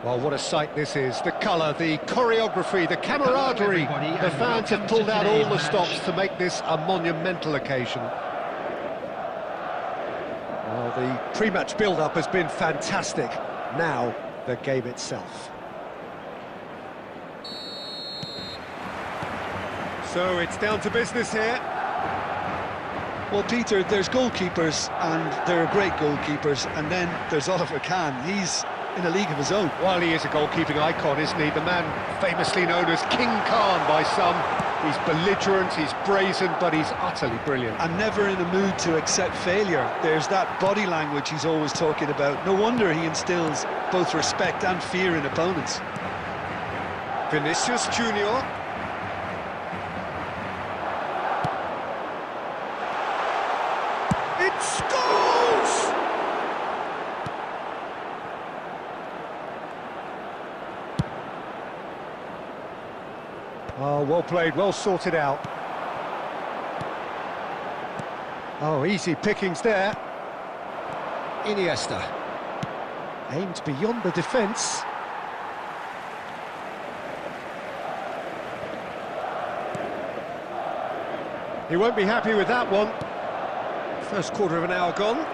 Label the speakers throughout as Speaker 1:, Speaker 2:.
Speaker 1: Well, what a sight this is. The colour, the choreography, the camaraderie. The fans have pulled out all the stops to make this a monumental occasion. Well, the pre-match build-up has been fantastic. Now, the game itself. So it's down to business here.
Speaker 2: Well, Peter, there's goalkeepers, and there are great goalkeepers, and then there's Oliver Kahn. He's in a league of his own.
Speaker 1: Well, he is a goalkeeping icon, isn't he? The man famously known as King Khan by some. He's belligerent, he's brazen, but he's utterly brilliant.
Speaker 2: And never in a mood to accept failure. There's that body language he's always talking about. No wonder he instills both respect and fear in opponents.
Speaker 1: Vinicius Junior. It scores! Oh, well played, well sorted out. Oh, easy pickings there. Iniesta. Aimed beyond the defence. He won't be happy with that one. First quarter of an hour gone.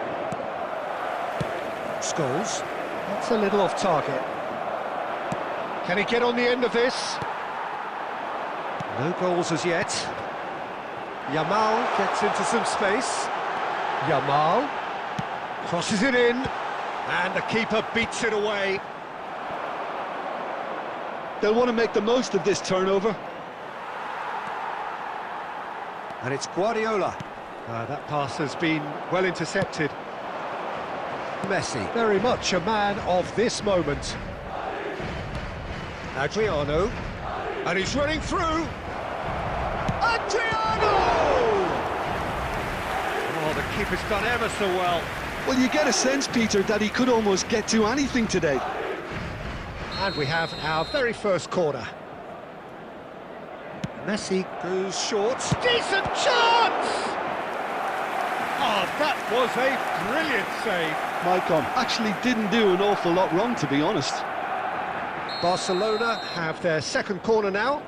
Speaker 1: Scholes. That's a little off target. Can he get on the end of this? No goals as yet. Yamal gets into some space. Yamal crosses it in, and the keeper beats it away.
Speaker 2: They'll want to make the most of this turnover.
Speaker 1: And it's Guardiola. That pass has been well intercepted. Messi, very much a man of this moment. Adriano, and he's running through. Adriano! Oh, the keeper's done ever so well.
Speaker 2: Well, you get a sense, Peter, that he could almost get to anything today.
Speaker 1: And we have our very first corner. Messi goes short. Decent chance! Oh, that was a brilliant save.
Speaker 2: Maicon actually didn't do an awful lot wrong, to be honest.
Speaker 1: Barcelona have their second corner now.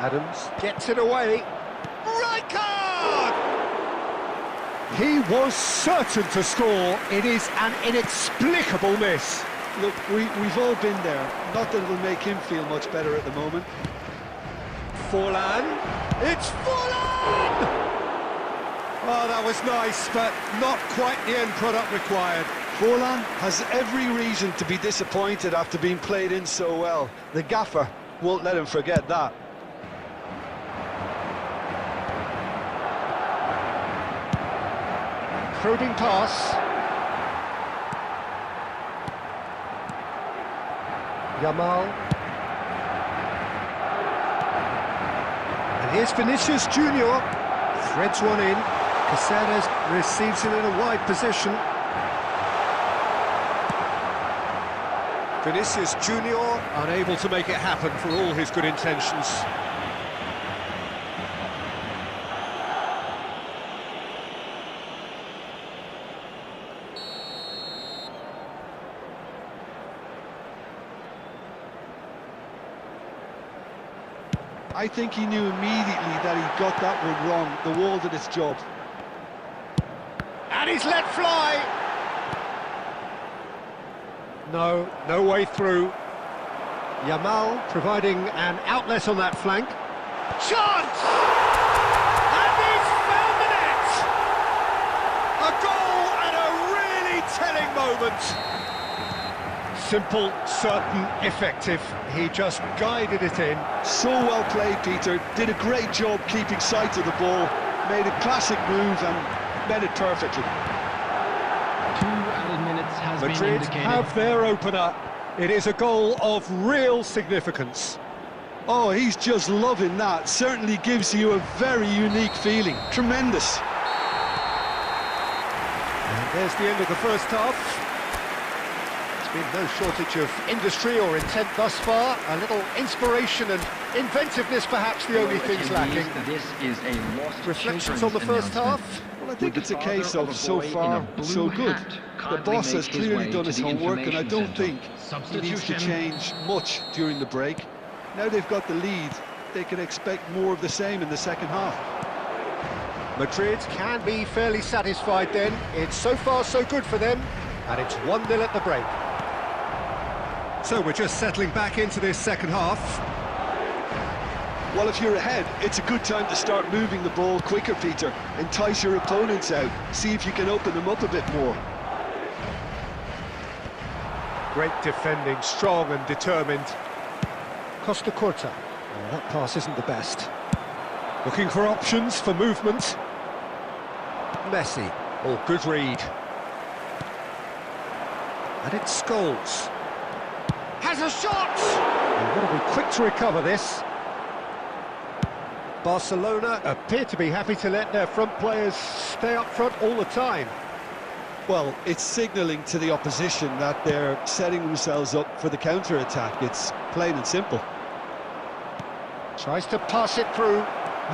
Speaker 1: Adams gets it away. Rijkaard! He was certain to score. It is an inexplicable miss.
Speaker 2: Look, we've all been there. Not that it'll make him feel much better at the moment.
Speaker 1: Forlan. It's Forlan! Oh, that was nice, but not quite the end product required.
Speaker 2: Forlan has every reason to be disappointed after being played in so well. The gaffer won't let him forget that.
Speaker 1: Probing pass. Yamal. And here's Vinicius Junior. Threads one in. Caceres receives it in a wide position. Vinicius Junior unable to make it happen for all his good intentions.
Speaker 2: I think he knew immediately that he got that one wrong. The wall did its job.
Speaker 1: And he's let fly! No way through. Yamal providing an outlet on that flank. Chance! And he's found the net! A goal at a really telling moment. Simple, certain, effective. He just guided it in.
Speaker 2: So well played, Peter. Did a great job keeping sight of the ball. Made a classic move and met it perfectly.
Speaker 3: 2 added minutes has been
Speaker 1: Madrid
Speaker 3: indicated.
Speaker 1: have their opener. It is a goal of real significance.
Speaker 2: Oh, he's just loving that. Certainly gives you a very unique feeling. Tremendous.
Speaker 1: And there's the end of the first half. Been no shortage of industry or intent thus far. A little inspiration and inventiveness, perhaps the only things lacking.
Speaker 3: This is a lost
Speaker 1: Reflections on the first half?
Speaker 2: Well, I think it's a case of so far, so good. The boss has clearly done his homework, and I don't think he needs to change much during the break. Now they've got the lead, they can expect more of the same in the second half.
Speaker 1: Madrid can be fairly satisfied then. It's so far so good for them, and it's 1-0 at the break. So we're just settling back into this second half.
Speaker 2: Well, if you're ahead, it's a good time to start moving the ball quicker, Peter. Entice your opponents out, see if you can open them up a bit more.
Speaker 1: Great defending, strong and determined. Costa Curta. Oh, that pass isn't the best. Looking for options for movement. Messi. Oh, good read. And it's Scholes. Has a shot! They've got to be quick to recover this. Barcelona appear to be happy to let their front players stay up front all the time.
Speaker 2: Well, it's signalling to the opposition that they're setting themselves up for the counter-attack. It's plain and simple.
Speaker 1: Tries to pass it through.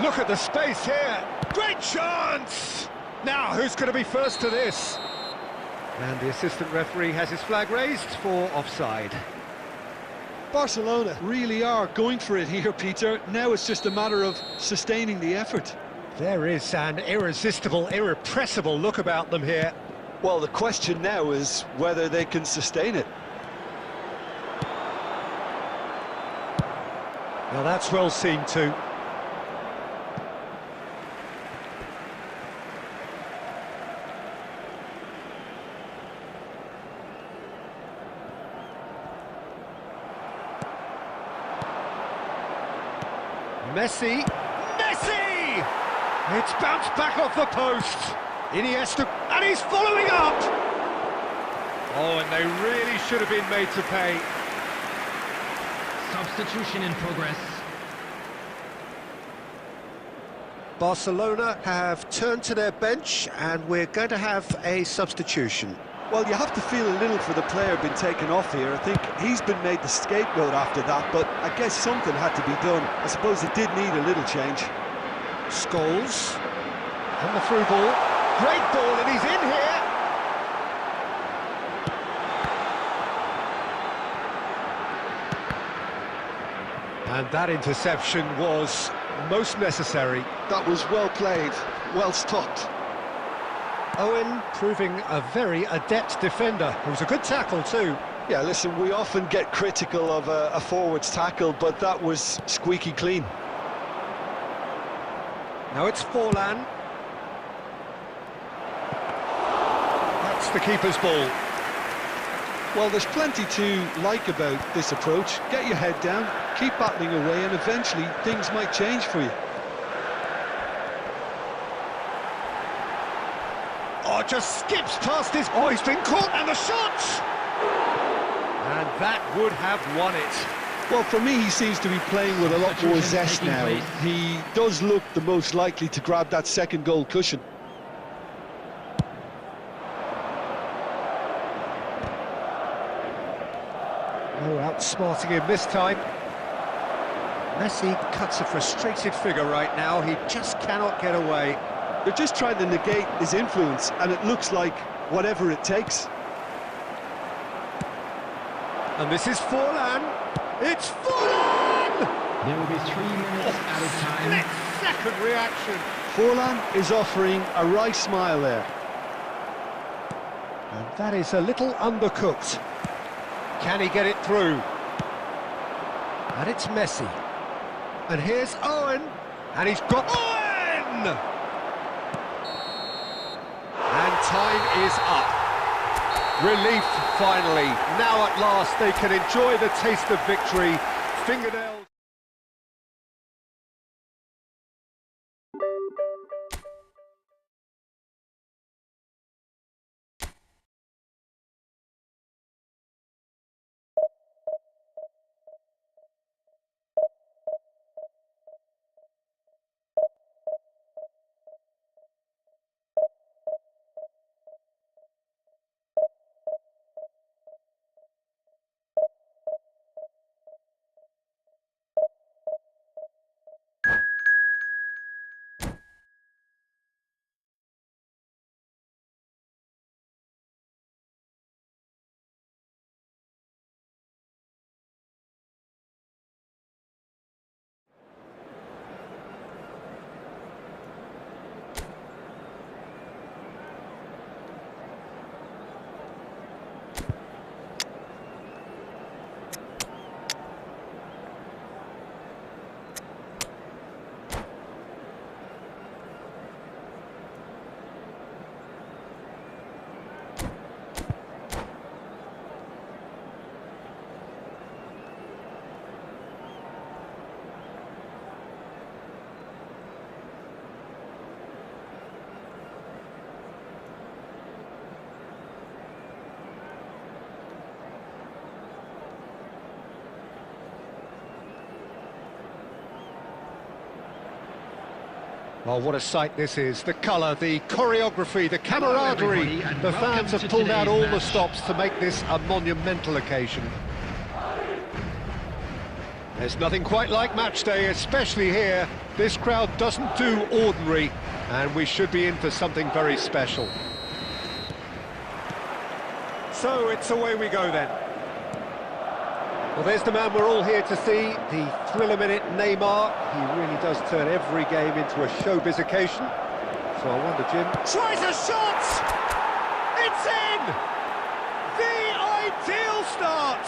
Speaker 1: Look at the space here. Great chance! Now, who's going to be first to this? And the assistant referee has his flag raised for offside.
Speaker 2: Barcelona really are going for it here, Peter. Now it's just a matter of sustaining the effort.
Speaker 1: There is an irresistible, irrepressible look about them here.
Speaker 2: Well, the question now is whether they can sustain it.
Speaker 1: Now that's well seen too. Messi! Messi! It's bounced back off the post. Iniesta, and he's following up! Oh, and they really should have been made to pay.
Speaker 3: Substitution in progress.
Speaker 1: Barcelona have turned to their bench, and we're going to have a substitution.
Speaker 2: Well, you have to feel a little for the player being taken off here. I think he's been made the scapegoat after that, but I guess something had to be done. I suppose it did need a little change.
Speaker 1: Scholes, and the through ball. Great ball, and he's in here! And that interception was most necessary.
Speaker 2: That was well played, well stopped.
Speaker 1: Owen proving a very adept defender. It was a good tackle too.
Speaker 2: Yeah, listen, we often get critical of a forward's tackle, but that was squeaky clean.
Speaker 1: Now it's Forlan. That's the keeper's ball.
Speaker 2: Well, there's plenty to like about this approach. Get your head down, keep battling away, and eventually things might change for you.
Speaker 1: Oh, just skips past his... Oh, he's been caught, and the shot! And that would have won it.
Speaker 2: Well, for me, he seems to be playing with a lot more zest now. He does look the most likely to grab that second goal cushion.
Speaker 1: Oh, outsmarting him this time. Messi cuts a frustrated figure right now. He just cannot get away.
Speaker 2: They're just trying to negate his influence, and it looks like whatever it takes.
Speaker 1: And this is Forlan. It's Forlan!
Speaker 3: There will be 3 minutes out of time.
Speaker 1: Split-second reaction.
Speaker 2: Forlan is offering a wry smile there.
Speaker 1: And that is a little undercooked. Can he get it through? And it's Messi. And here's Owen. And he's got Owen! And time is up. Relief, finally. Now at last they can enjoy the taste of victory. Fingernails. Well, what a sight this is. The colour, the choreography, the camaraderie. The fans have pulled out all the stops to make this a monumental occasion. There's nothing quite like match day, especially here. This crowd doesn't do ordinary, and we should be in for something very special. So it's away we go then. Well, there's the man we're all here to see, the thriller-minute Neymar. He really does turn every game into a showbiz occasion. So I wonder, Jim... Tries a shot! It's in! The ideal start!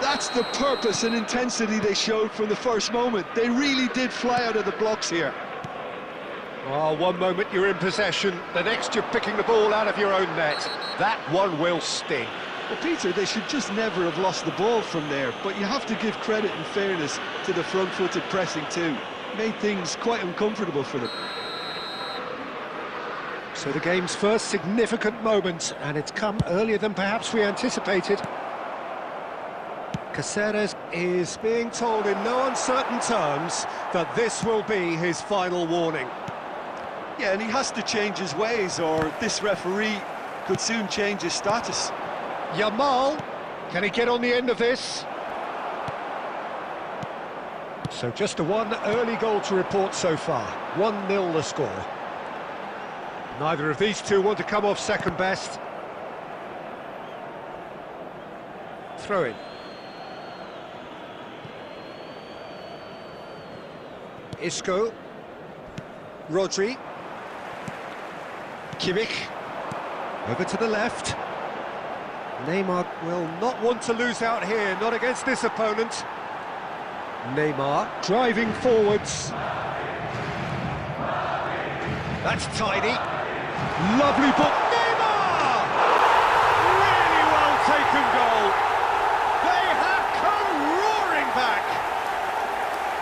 Speaker 2: That's the purpose and intensity they showed from the first moment. They really did fly out of the blocks here.
Speaker 1: Oh, one moment you're in possession, the next you're picking the ball out of your own net. That one will sting.
Speaker 2: Well, Peter, they should just never have lost the ball from there, but you have to give credit and fairness to the front-footed pressing too. Made things quite uncomfortable for them.
Speaker 1: So the game's first significant moment, and it's come earlier than perhaps we anticipated. Caceres is being told in no uncertain terms that this will be his final warning.
Speaker 2: Yeah, and he has to change his ways, or this referee could soon change his status.
Speaker 1: Yamal, can he get on the end of this? So just a one early goal to report so far. 1-0 the score. Neither of these two want to come off second best. Throw in. Isco. Rodri. Kimmich. Over to the left. Neymar will not want to lose out here, not against this opponent. Neymar driving forwards. That's tidy. Lovely ball. Neymar! Really well taken goal. They have come roaring back.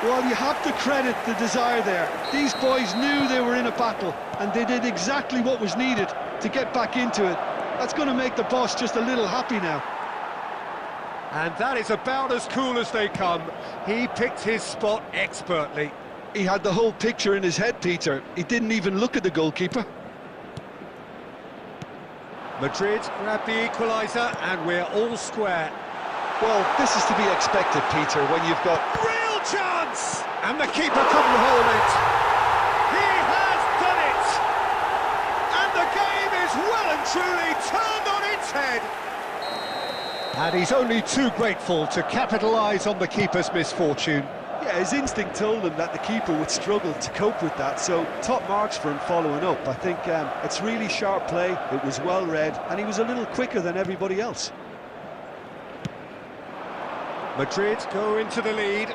Speaker 2: Well, you have to credit the desire there. These boys knew they were in a battle, and they did exactly what was needed to get back into it. That's going to make the boss just a little happy now.
Speaker 1: And that is about as cool as they come. He picked his spot expertly.
Speaker 2: He had the whole picture in his head, Peter. He didn't even look at the goalkeeper.
Speaker 1: Madrid grab the equaliser, and we're all square.
Speaker 2: Well, this is to be expected, Peter, when you've got...
Speaker 1: Real chance! And the keeper couldn't hold it. He has done it! And the game is well and truly turned on its head. And he's only too grateful to capitalise on the keeper's misfortune.
Speaker 2: Yeah, his instinct told him that the keeper would struggle to cope with that, so top marks for him following up. I think it's really sharp play, it was well read, and he was a little quicker than everybody else.
Speaker 1: Madrid go into the lead.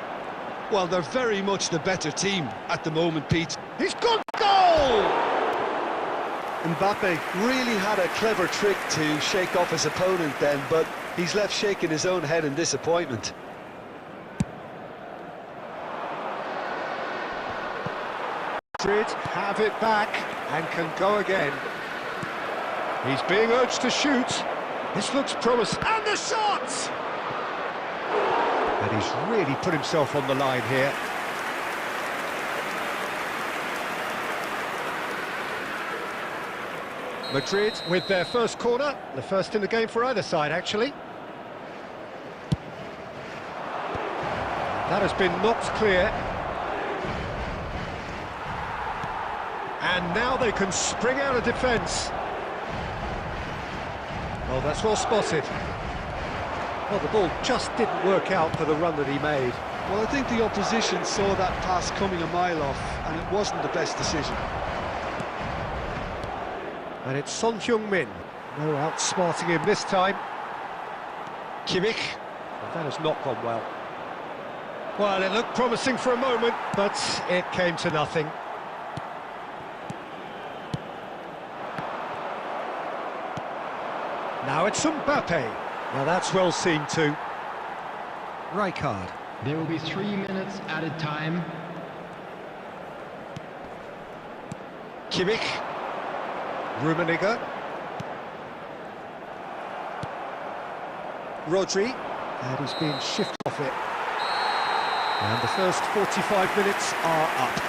Speaker 2: Well, they're very much the better team at the moment, Pete.
Speaker 1: He's got goal!
Speaker 2: Mbappe really had a clever trick to shake off his opponent then, but he's left shaking his own head in disappointment.
Speaker 1: Madrid have it back and can go again. He's being urged to shoot. This looks promising. And the shot! And he's really put himself on the line here. Madrid with their first corner, the first in the game for either side, actually. That has been knocked clear. And now they can spring out of defence. Oh, that's well spotted. Well, the ball just didn't work out for the run that he made.
Speaker 2: Well, I think the opposition saw that pass coming a mile off, and it wasn't the best decision.
Speaker 1: And it's Son Heung-min. No outsmarting him this time. Kimmich. Well, that has not gone well. Well, it looked promising for a moment, but it came to nothing. Now it's Mbappe. Now that's well seen too. Rijkaard.
Speaker 3: There will be 3 minutes added time.
Speaker 1: Kimmich. Rummenigge. Rodri. And he's being shifted off it. And the first 45 minutes are up.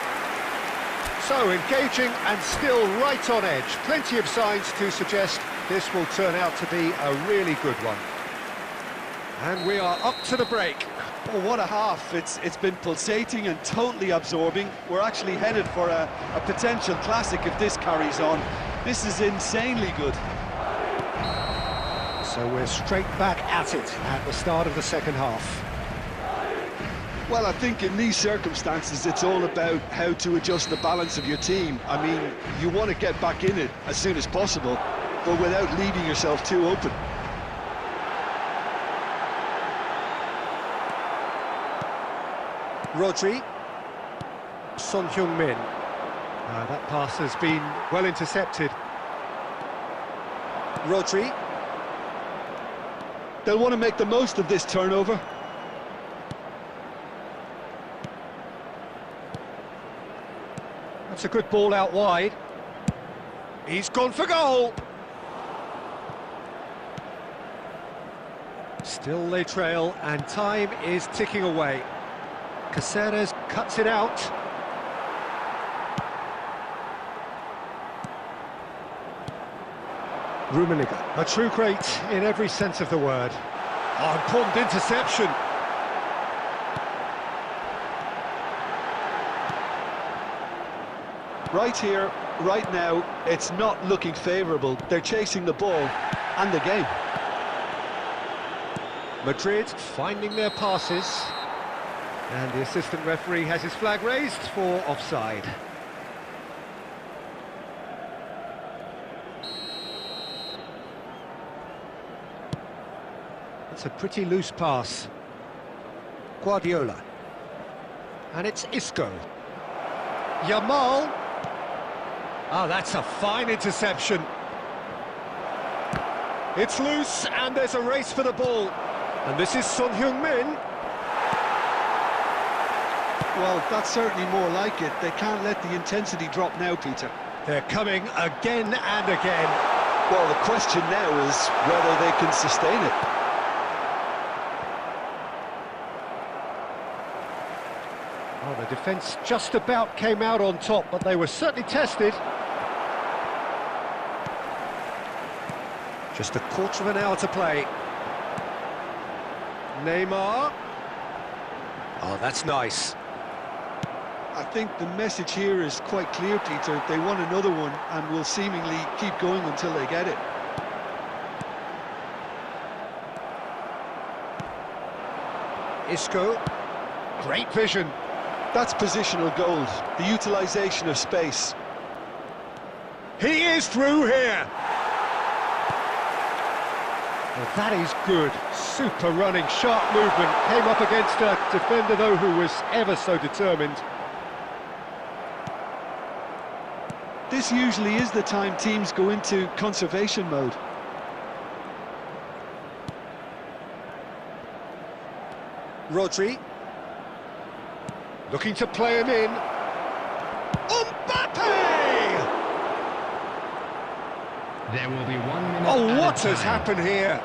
Speaker 1: So, engaging and still right on edge. Plenty of signs to suggest this will turn out to be a really good one. And we are up to the break.
Speaker 2: Oh, what a half. It's been pulsating and totally absorbing. We're actually headed for a potential classic if this carries on. This is insanely good.
Speaker 1: So we're straight back at it at the start of the second half.
Speaker 2: Well, I think in these circumstances, it's all about how to adjust the balance of your team. I mean, you want to get back in it as soon as possible, but without leaving yourself too open.
Speaker 1: Rodri. Son Heung-min. That pass has been well intercepted. Rodri.
Speaker 2: They'll want to make the most of this turnover.
Speaker 1: That's a good ball out wide. He's gone for goal. Still they trail, and time is ticking away. Caceres cuts it out. Rummenigge, a true great in every sense of the word. Oh, important interception.
Speaker 2: Right here, right now, it's not looking favourable. They're chasing the ball and the game.
Speaker 1: Madrid finding their passes. And the assistant referee has his flag raised for offside. It's a pretty loose pass. Guardiola. And it's Isco. Yamal. Ah, that's a fine interception. It's loose, and there's a race for the ball. And this is Son Heung-min.
Speaker 2: Well, that's certainly more like it. They can't let the intensity drop now, Peter.
Speaker 1: They're coming again and again.
Speaker 2: Well, the question now is whether they can sustain it.
Speaker 1: Oh, the defence just about came out on top, but they were certainly tested. Just a quarter of an hour to play. Neymar. Oh, that's nice.
Speaker 2: I think the message here is quite clear, Peter. They want another one and will seemingly keep going until they get it.
Speaker 1: Isco. Great vision.
Speaker 2: That's positional gold, the utilisation of space.
Speaker 1: He is through here. Well, that is good. Super running, sharp movement. Came up against a defender, though, who was ever so determined.
Speaker 2: This usually is the time teams go into conservation mode.
Speaker 1: Rodri. Looking to play him in. Mbappe!
Speaker 3: There will be 1 minute.
Speaker 1: Oh, what has happened here?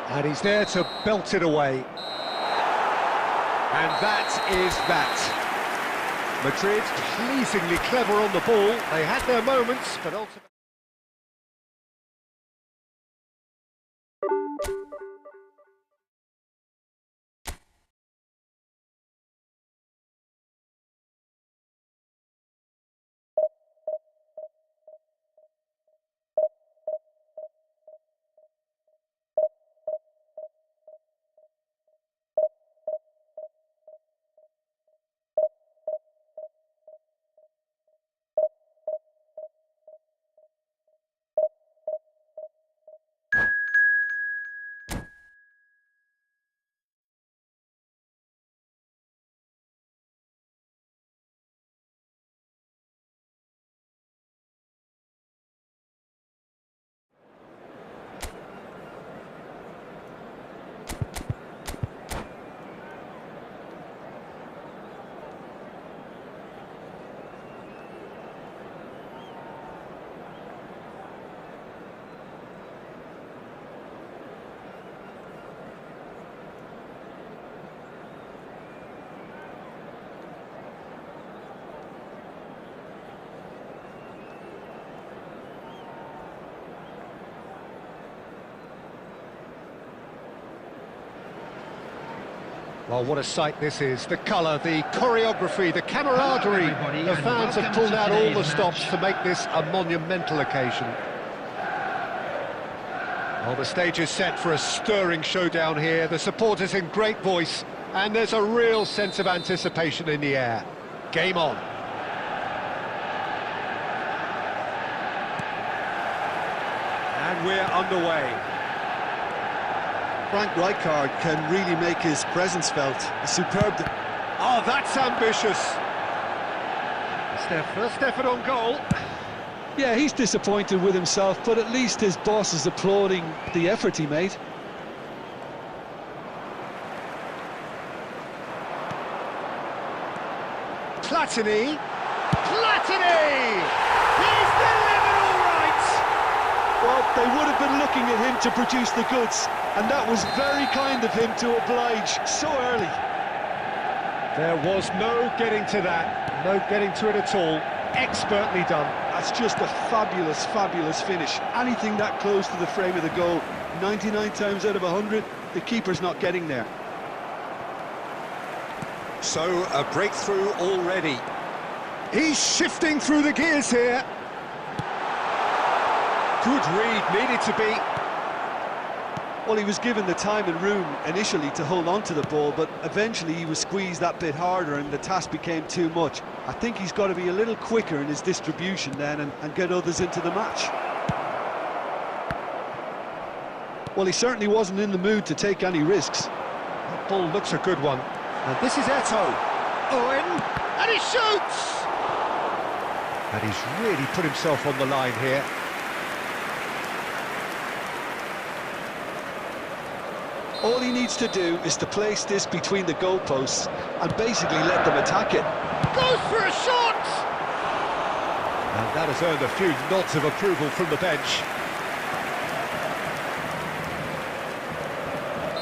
Speaker 1: And he's there to belt it away. And that is that. Madrid pleasingly clever on the ball. They had their moments, but ultimately... Well, what a sight this is. The colour, the choreography, the camaraderie. The fans have pulled out all the stops to make this a monumental occasion. Well, the stage is set for a stirring showdown here. The supporters in great voice, and there's a real sense of anticipation in the air. Game on. And we're underway.
Speaker 2: Frank Rijkaard can really make his presence felt. A superb...
Speaker 1: Oh, that's ambitious. It's their first effort on goal.
Speaker 2: Yeah, he's disappointed with himself, but at least his boss is applauding the effort he made.
Speaker 1: Platini! Platini! He's delivered all right!
Speaker 2: Well, they would have been looking at him to produce the goods, and that was very kind of him to oblige so early.
Speaker 1: There was no getting to that, no getting to it at all. Expertly done.
Speaker 2: That's just a fabulous, fabulous finish. Anything that close to the frame of the goal, 99 times out of 100, the keeper's not getting there.
Speaker 1: So, a breakthrough already. He's shifting through the gears here. Good read, needed to be.
Speaker 2: Well, he was given the time and room initially to hold on to the ball, but eventually he was squeezed that bit harder and the task became too much. I think he's got to be a little quicker in his distribution then and get others into the match. Well, he certainly wasn't in the mood to take any risks.
Speaker 1: That ball looks a good one. And this is Eto'o. Owen, and he shoots! And he's really put himself on the line here.
Speaker 2: All he needs to do is to place this between the goalposts and basically let them attack it.
Speaker 1: Goes for a shot! And that has earned a few nods of approval from the bench.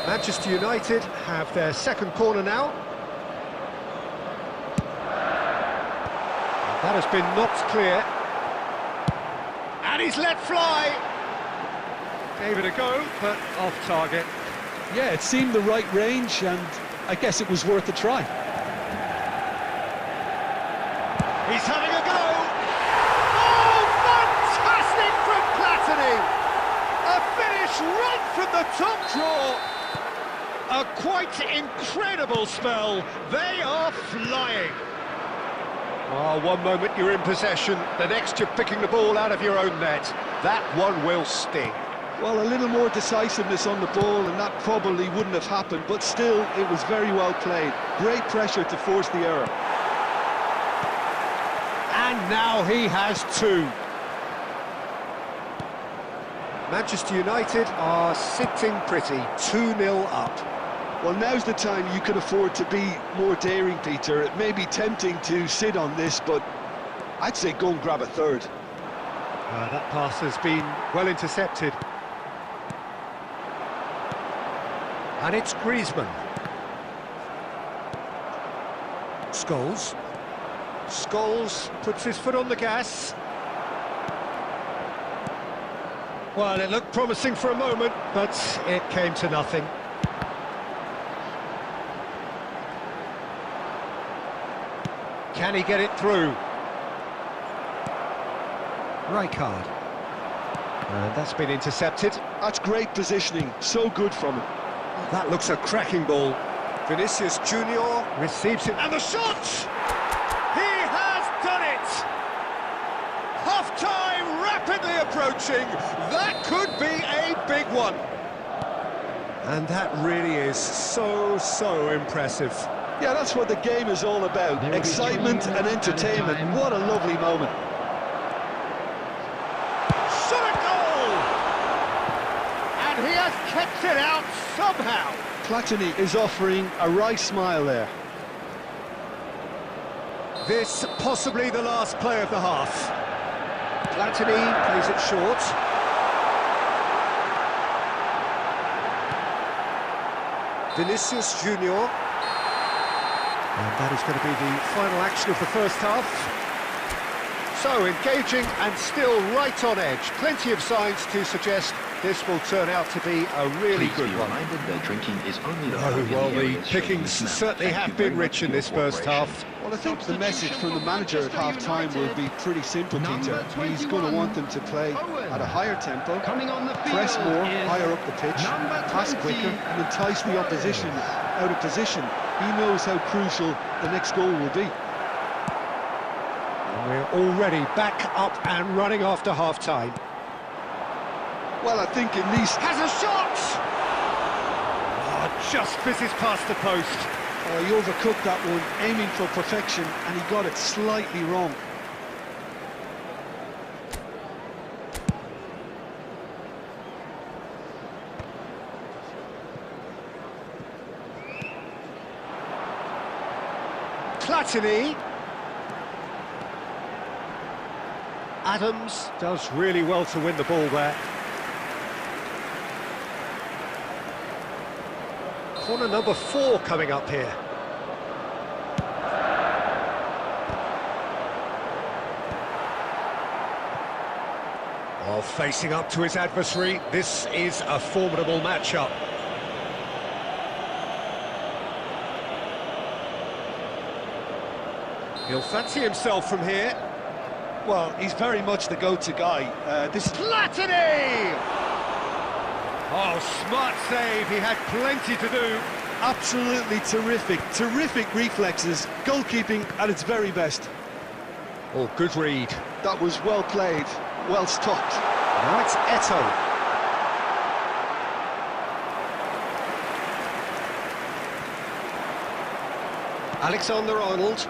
Speaker 1: Manchester United have their second corner now. That has been knocked clear. And he's let fly! Gave it a go, but off target.
Speaker 2: Yeah, it seemed the right range, and I guess it was worth a try.
Speaker 1: He's having a go! Oh, fantastic from Platini! A finish right from the top draw! A quite incredible spell. They are flying. Oh, one moment you're in possession, the next you're picking the ball out of your own net. That one will sting.
Speaker 2: Well, a little more decisiveness on the ball and that probably wouldn't have happened, but still, it was very well played. Great pressure to force the error.
Speaker 1: And now he has two. Manchester United are sitting pretty, 2-0 up.
Speaker 2: Well, now's the time you can afford to be more daring, Peter. It may be tempting to sit on this, but I'd say go and grab a third.
Speaker 1: That pass has been well intercepted. And it's Griezmann. Scholes. Scholes puts his foot on the gas. Well, it looked promising for a moment, but it came to nothing. Can he get it through? Rijkaard. And that's been intercepted.
Speaker 2: That's great positioning, so good from him.
Speaker 1: That looks a cracking ball. Vinicius Junior receives it, and the shot! He has done it! Half-time rapidly approaching. That could be a big one. And that really is so impressive.
Speaker 2: Yeah, that's what the game is all about. Excitement and entertainment. What a lovely moment.
Speaker 1: Shot a goal! And he has kept it out somehow.
Speaker 2: Platini is offering a wry smile there.
Speaker 1: This possibly the last play of the half. Platini plays it short. Vinicius Junior. And that is going to be the final action of the first half. So engaging and still right on edge. Plenty of signs to suggest this will turn out to be a really good one. Well, the pickings certainly have been rich in this first half.
Speaker 2: Well, I think the message from the manager at half-time will be pretty simple, Peter. He's going to want them to play at a higher tempo, press more, higher up the pitch, pass quicker, and entice the opposition out of position. He knows how crucial the next goal will be.
Speaker 1: And we're already back up and running after half-time.
Speaker 2: Well, I think at least...
Speaker 1: Has a shot! Oh, just fizzes past the post.
Speaker 2: Oh, he overcooked that one, aiming for perfection, and he got it slightly wrong.
Speaker 1: Platini. Adams does really well to win the ball there. Corner number 4 coming up here. While facing up to his adversary, this is a formidable matchup. He'll fancy himself from here.
Speaker 2: Well, he's very much the go-to guy. This
Speaker 1: Platini! Oh, smart save, he had plenty to do.
Speaker 2: absolutely terrific reflexes, goalkeeping at its very best.
Speaker 1: Oh, good read.
Speaker 2: That was well played, well stopped.
Speaker 1: Now it's Eto'o. Alexander-Arnold.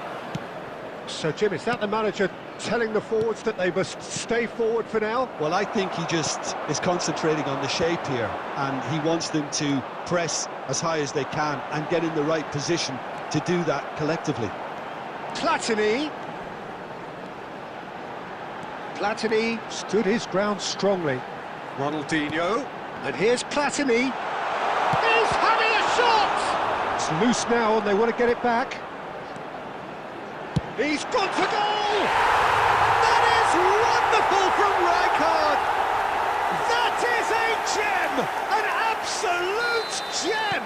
Speaker 1: So, Jim, is that the manager telling the forwards that they must stay forward for now?
Speaker 2: Well, I think he just is concentrating on the shape here, and he wants them to press as high as they can and get in the right position to do that collectively.
Speaker 1: Platini. Platini stood his ground strongly. Ronaldinho. And here's Platini. He's having a shot! It's loose now and they want to get it back. He's gone for goal! That is wonderful from Rijkaard! That is a gem! An absolute gem!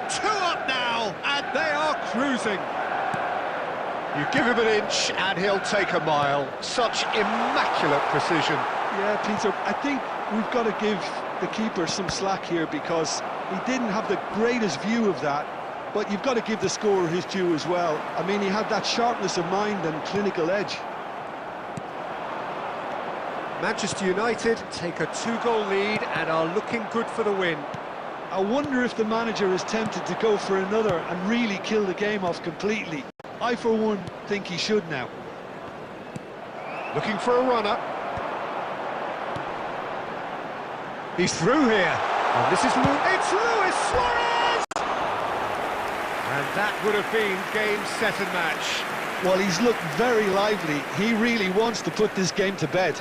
Speaker 1: 2 up now, and they are cruising. You give him an inch and he'll take a mile. Such immaculate precision.
Speaker 2: Yeah, Peter, I think we've got to give the keeper some slack here because he didn't have the greatest view of that. But you've got to give the scorer his due as well. I mean, he had that sharpness of mind and clinical edge.
Speaker 1: Manchester United take a 2-goal lead and are looking good for the win.
Speaker 2: I wonder if the manager is tempted to go for another and really kill the game off completely. I, for one, think he should now.
Speaker 1: Looking for a runner. He's through here. And this is it's Luis Suarez! And that would have been game, set and match.
Speaker 2: Well, he's looked very lively. He really wants to put this game to bed.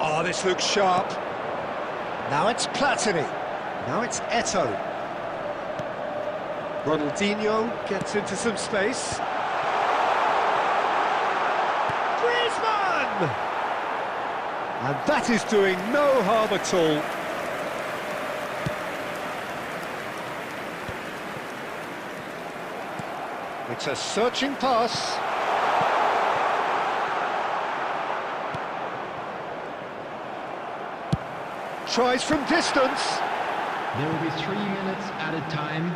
Speaker 1: Oh, this looks sharp. Now it's Platini. Now it's Eto'o. Ronaldinho gets into some space. Griezmann! And that is doing no harm at all. It's a searching pass. Tries from distance.
Speaker 3: There will be 3 minutes added time.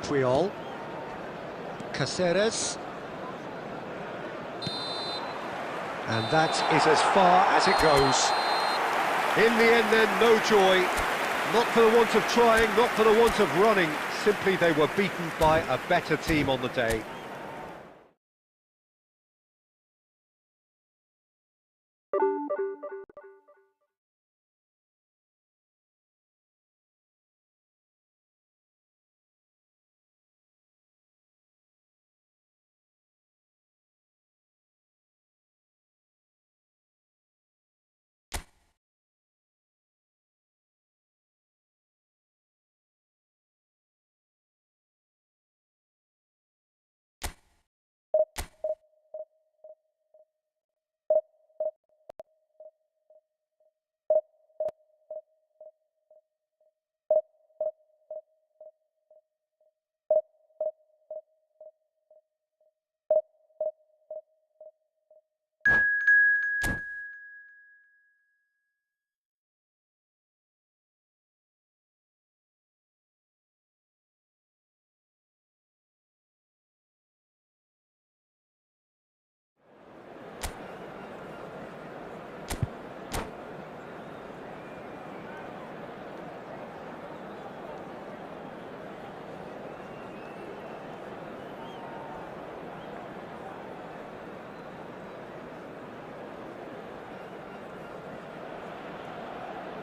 Speaker 1: Puyol. Caceres. And that is as far as it goes. In the end then, no joy. Not for the want of trying, not for the want of running. Simply they were beaten by a better team on the day.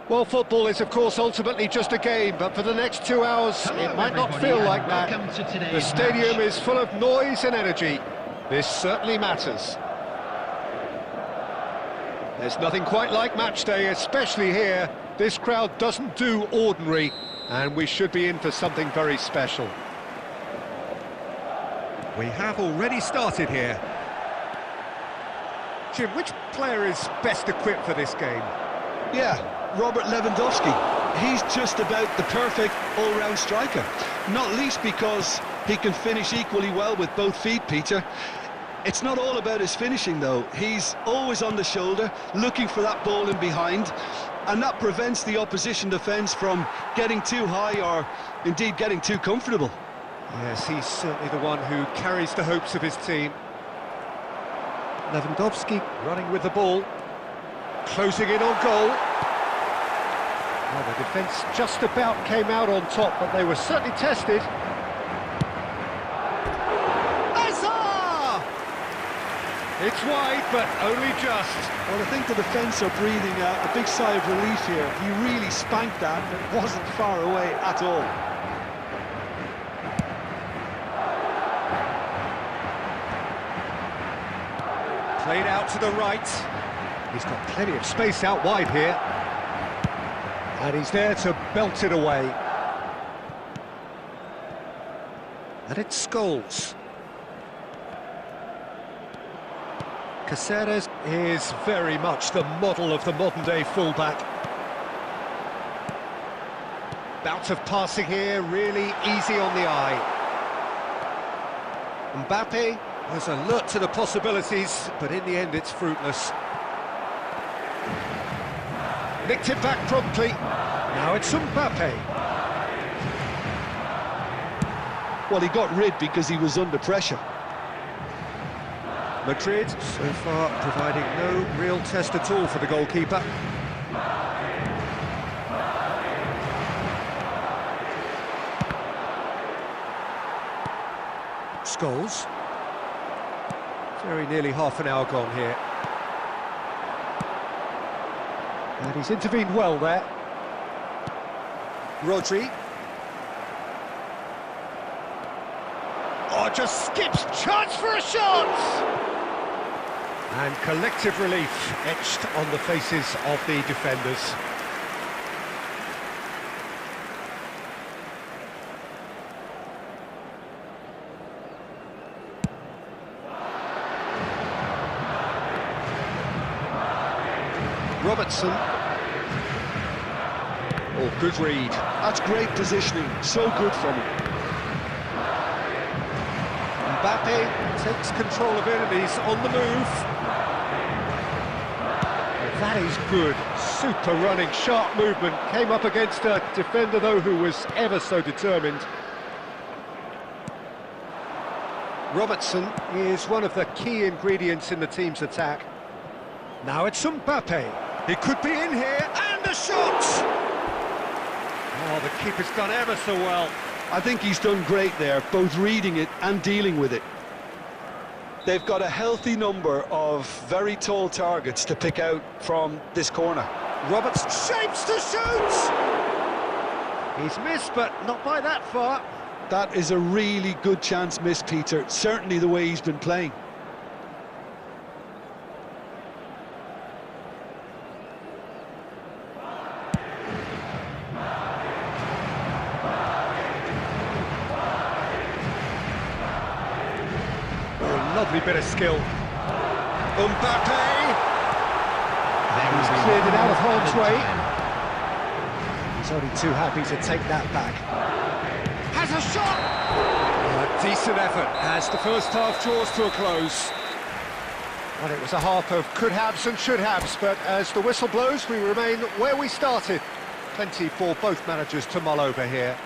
Speaker 1: Well, football is, of course, ultimately just a game, but for the next 2 hours, it might not feel like that. The stadium is full of noise and energy. This certainly matters. There's nothing quite like match day, especially here. This crowd doesn't do ordinary, and we should be in for something very special. We have already started here. Jim, which player is best equipped for this game?
Speaker 2: Yeah, Robert Lewandowski. He's just about the perfect all-round striker. Not least because he can finish equally well with both feet, Peter. It's not all about his finishing, though. He's always on the shoulder, looking for that ball in behind, and that prevents the opposition defence from getting too high or, indeed, getting too comfortable.
Speaker 1: Yes, he's certainly the one who carries the hopes of his team. Lewandowski running with the ball, closing in on goal. Well, the defence just about came out on top, but they were certainly tested. It's wide, but only just.
Speaker 2: Well, I think the defence are breathing a big sigh of relief here. He really spanked that, and it wasn't far away at all.
Speaker 1: Played out to the right. He's got plenty of space out wide here. And he's there to belt it away. And it's Scholes. Caceres is very much the model of the modern-day fullback. Bout of passing here, really easy on the eye. Mbappe was alert to the possibilities, but in the end it's fruitless. Nicked it back promptly. Now it's Mbappe.
Speaker 2: Well, he got rid because he was under pressure.
Speaker 1: Madrid, so far, providing no real test at all for the goalkeeper. Scholes. Very nearly half an hour gone here. And he's intervened well there. Rodri. Oh, just skips, chance for a shot! And collective relief etched on the faces of the defenders. Robertson. Oh, good read.
Speaker 2: That's great positioning, so good from him.
Speaker 1: Mbappe takes control of it and he's on the move. That is good, super running, sharp movement. Came up against a defender, though, who was ever so determined. Robertson is one of the key ingredients in the team's attack. Now it's Mbappe. He could be in here, and the shot! Oh, the keeper's done ever so well.
Speaker 2: I think he's done great there, both reading it and dealing with it. They've got a healthy number of very tall targets to pick out from this corner.
Speaker 1: Robertson shapes to shoot! He's missed, but not by that far.
Speaker 2: That is a really good chance missed, Peter. Certainly the way he's been playing.
Speaker 1: Lovely bit of skill. Mbappe! He's cleared it out of harm's way. He's only too happy to take that back. Has a shot! A decent effort as the first half draws to a close. Well, it was a half of could-haves and should-haves, but as the whistle blows, we remain where we started. Plenty for both managers to mull over here.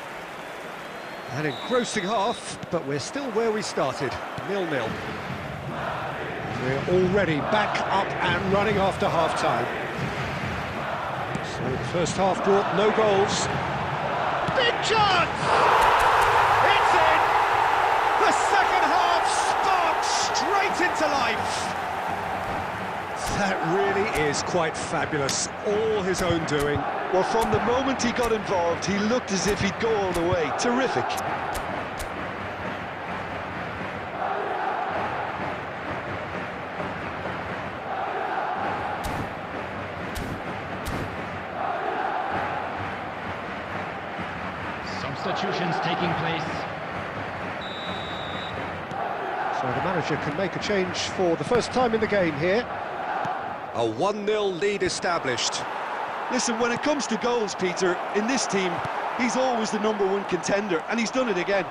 Speaker 1: An engrossing half, but we're still where we started, 0-0. We're already back up and running after half-time. So the first half brought no goals. Big chance! It's in! The second half sparks straight into life. That really is quite fabulous. All his own doing.
Speaker 2: Well, from the moment he got involved, he looked as if he'd go all the way. Terrific.
Speaker 3: Substitutions taking place.
Speaker 1: So the manager can make a change for the first time in the game here. A 1-0 lead established.
Speaker 2: Listen, when it comes to goals, Peter, in this team, he's always the #1 contender, and he's done it again.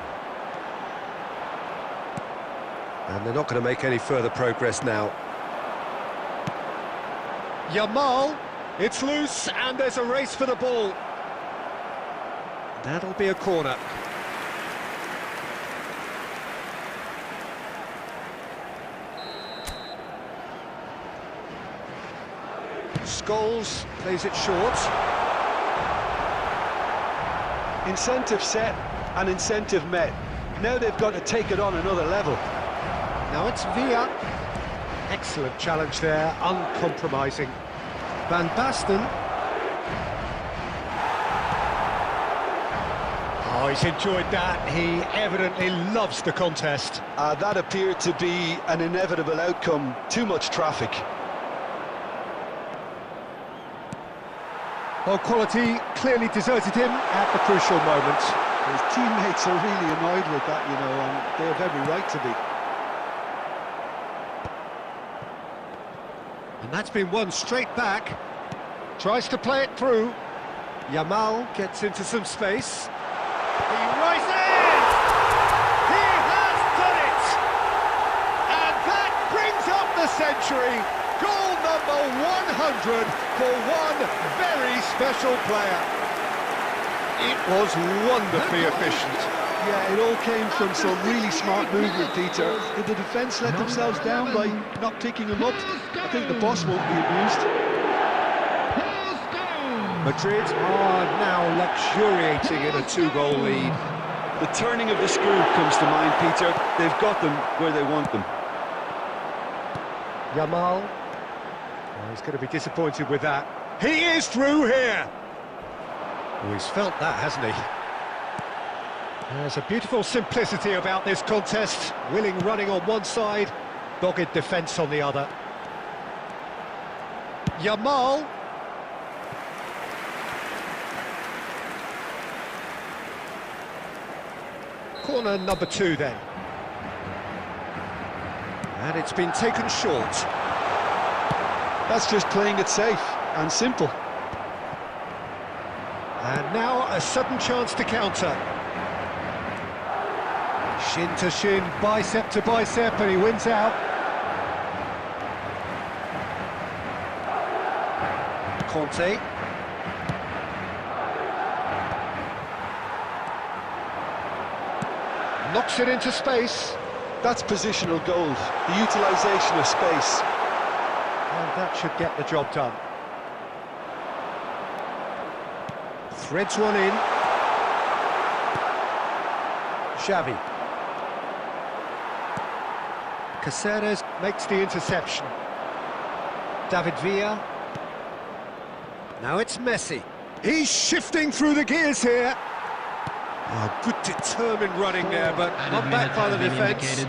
Speaker 1: And they're not going to make any further progress now. Yamal, it's loose, and there's a race for the ball. That'll be a corner. Scholes plays it short.
Speaker 2: Incentive set and incentive met. Now they've got to take it on another level.
Speaker 1: Now it's Villa. Excellent challenge there, uncompromising. Van Basten. Oh, he's enjoyed that. He evidently loves the contest.
Speaker 2: That appeared to be an inevitable outcome. Too much traffic.
Speaker 1: Well, quality clearly deserted him at the crucial moment.
Speaker 2: His teammates are really annoyed with that, you know, and they have every right to be.
Speaker 1: And that's been won straight back. Tries to play it through. Yamal gets into some space. He rises! He has done it! And that brings up the century. Goal number 100 for one very special player. It was wonderfully efficient.
Speaker 2: Yeah, it all came from some really smart movement, Peter. Did the defence let themselves down by not picking him up? I think the boss won't be amused.
Speaker 1: Madrid are now luxuriating in a 2-goal lead.
Speaker 2: The turning of the screw comes to mind, Peter. They've got them where they want them.
Speaker 1: Yamal. Oh, he's going to be disappointed with that. He is through here! Oh, he's felt that, hasn't he? There's a beautiful simplicity about this contest. Willing running on one side, dogged defence on the other. Yamal. Corner number 2 then. And it's been taken short.
Speaker 2: That's just playing it safe and simple.
Speaker 1: And now a sudden chance to counter. Shin to shin, bicep to bicep, and he wins out. Conte. Knocks it into space.
Speaker 2: That's positional goals, the utilisation of space.
Speaker 1: And that should get the job done. Threads one in. Xavi. Caceres makes the interception. David Villa. Now it's Messi. He's shifting through the gears here. Oh, good determined running there, but not back by the defence.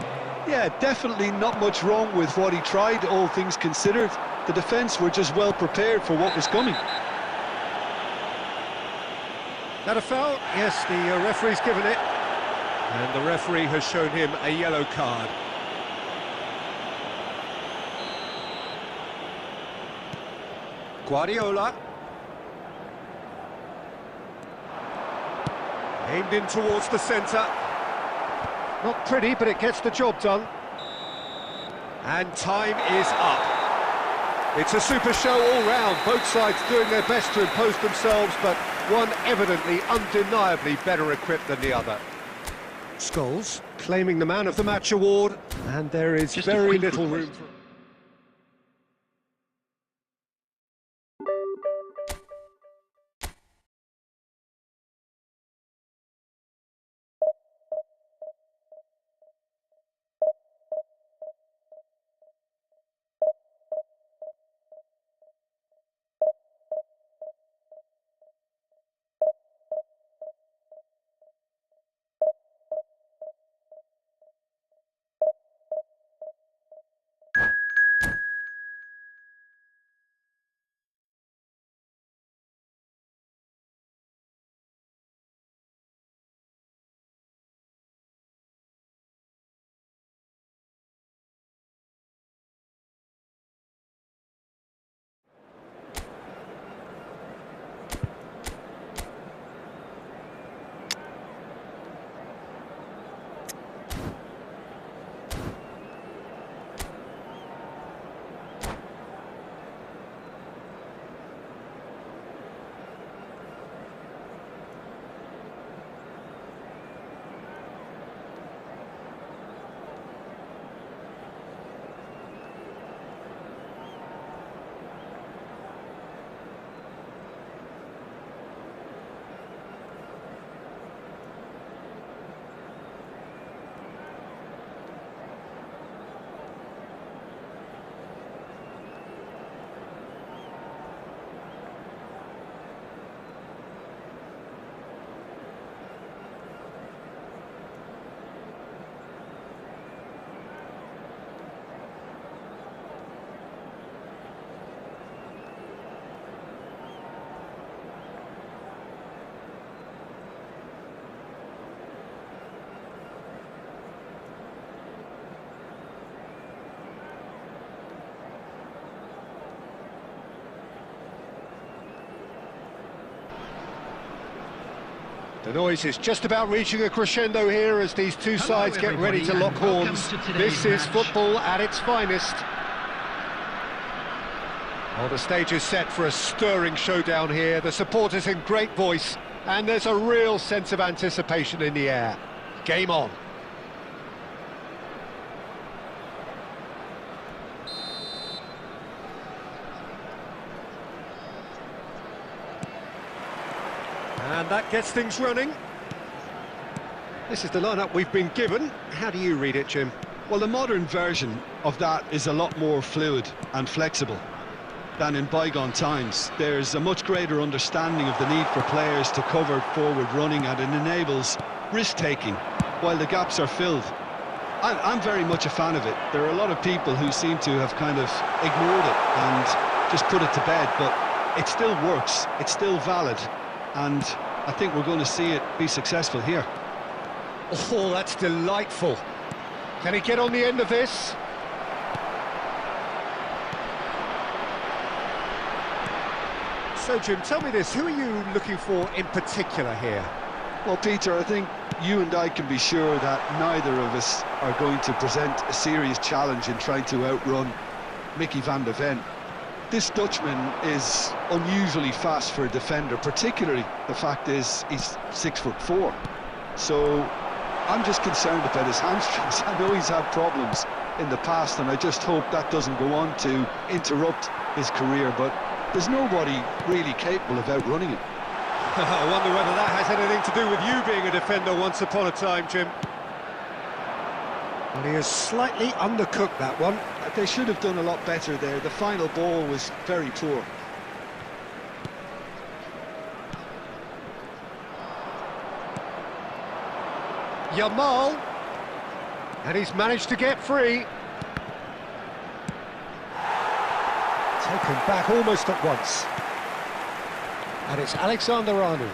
Speaker 2: Yeah, definitely not much wrong with what he tried, all things considered. The defence were just well prepared for what was coming.
Speaker 1: That a foul? Yes, the referee's given it. And the referee has shown him a yellow card. Guardiola. Aimed in towards the centre. Not pretty, but it gets the job done. And time is up. It's a super show all round. Both sides doing their best to impose themselves, but one evidently, undeniably better equipped than the other. Scholes claiming the Man of the Match award, and there is very little room for... The noise is just about reaching a crescendo here as these two sides get ready to lock horns. This is football at its finest. Well, the stage is set for a stirring showdown here. The supporters in great voice, and there's a real sense of anticipation in the air. Game on. And that gets things running. This is the lineup we've been given. How do you read it, Jim?
Speaker 2: Well, the modern version of that is a lot more fluid and flexible than in bygone times. There's a much greater understanding of the need for players to cover forward running, and it enables risk-taking while the gaps are filled. I'm very much a fan of it. There are a lot of people who seem to have kind of ignored it and just put it to bed, but it still works, it's still valid, and I think we're going to see it be successful here.
Speaker 1: Oh, that's delightful. Can he get on the end of this? So, Jim, tell me this, who are you looking for in particular here?
Speaker 2: Well, Peter, I think you and I can be sure that neither of us are going to present a serious challenge in trying to outrun Mickey van de Ven. This Dutchman is unusually fast for a defender, particularly the fact is he's 6'4". So I'm just concerned about his hamstrings. I know he's had problems in the past, and I just hope that doesn't go on to interrupt his career, but there's nobody really capable of outrunning him.
Speaker 1: I wonder whether that has anything to do with you being a defender once upon a time, Jim. Well, he has slightly undercooked that one.
Speaker 2: They should have done a lot better there. The final ball was very poor.
Speaker 1: Yamal, and he's managed to get free. Taken back almost at once. And it's Alexander-Arnold.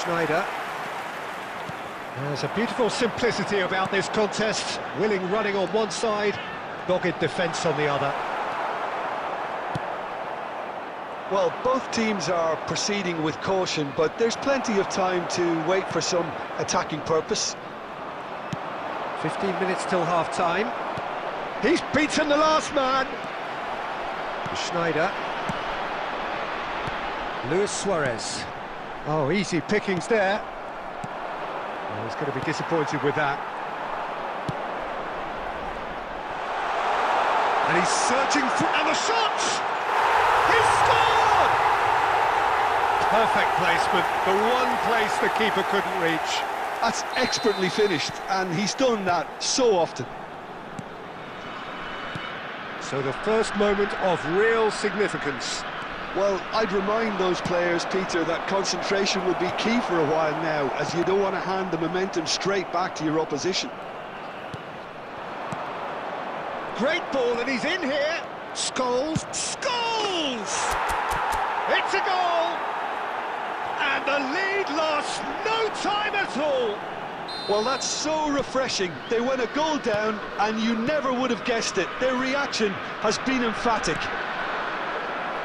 Speaker 1: Schneider. There's a beautiful simplicity about this contest. Willing running on one side, dogged defence on the other.
Speaker 2: Well, both teams are proceeding with caution, but there's plenty of time to wait for some attacking purpose.
Speaker 1: 15 minutes till half-time. He's beaten the last man. Schneider. Luis Suarez. Oh, easy pickings there. Oh, he's going to be disappointed with that. And he's searching for... and the shot! He scored! Perfect placement, the one place the keeper couldn't reach.
Speaker 2: That's expertly finished, and he's done that so often.
Speaker 1: So the first moment of real significance.
Speaker 2: Well, I'd remind those players, Peter, that concentration will be key for a while now, as you don't want to hand the momentum straight back to your opposition.
Speaker 1: Great ball, and he's in here. Scholes. It's a goal! And the lead lost no time at all.
Speaker 2: Well, that's so refreshing. They went a goal down, and you never would have guessed it. Their reaction has been emphatic.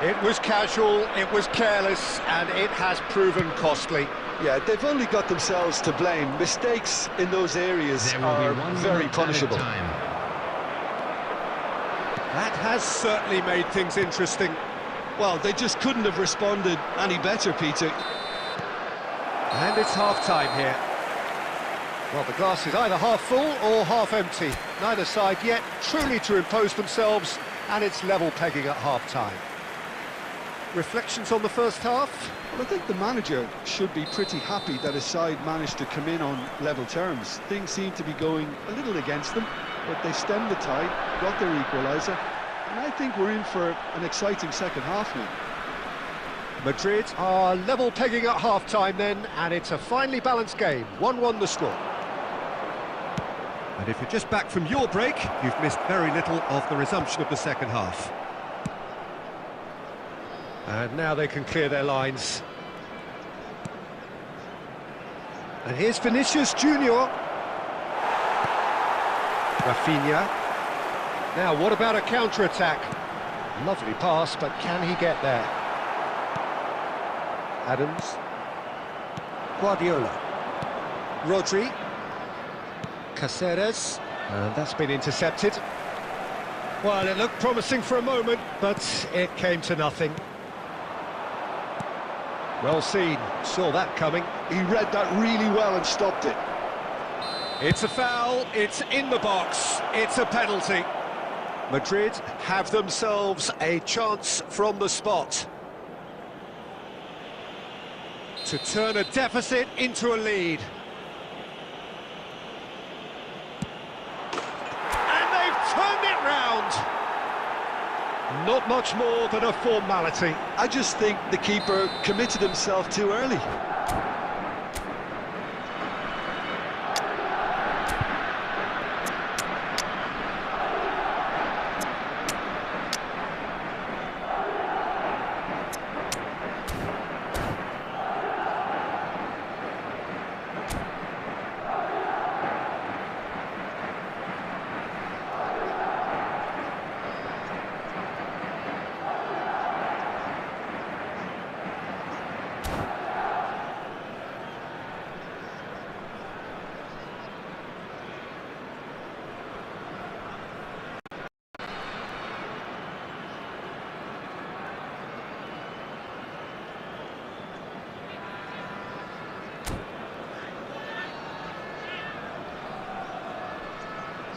Speaker 1: It was casual, it was careless, and it has proven costly.
Speaker 2: Yeah, they've only got themselves to blame. Mistakes in those areas are very punishable.
Speaker 1: That has certainly made things interesting.
Speaker 2: Well, they just couldn't have responded any better, Peter.
Speaker 1: And it's half-time here. Well, the glass is either half full or half empty. Neither side yet truly to impose themselves, and it's level pegging at half-time. Reflections on the first half?
Speaker 2: Well, I think the manager should be pretty happy that his side managed to come in on level terms. Things seem to be going a little against them, but they stemmed the tide, got their equaliser, and I think we're in for an exciting second half now.
Speaker 1: Madrid are level pegging at half-time then, and it's a finely balanced game. 1-1 the score. And if you're just back from your break, you've missed very little of the resumption of the second half. And now they can clear their lines. And here's Vinicius Junior. Rafinha. Now, what about a counter-attack? Lovely pass, but can he get there? Adams. Guardiola. Rodri. Caceres. And that's been intercepted. Well, it looked promising for a moment, but it came to nothing. Well seen, saw that coming.
Speaker 2: He read that really well and stopped it.
Speaker 1: It's a foul, it's in the box, it's a penalty. Madrid have themselves a chance from the spot to turn a deficit into a lead. And they've turned it round. Not much more than a formality.
Speaker 2: I just think the keeper committed himself too early.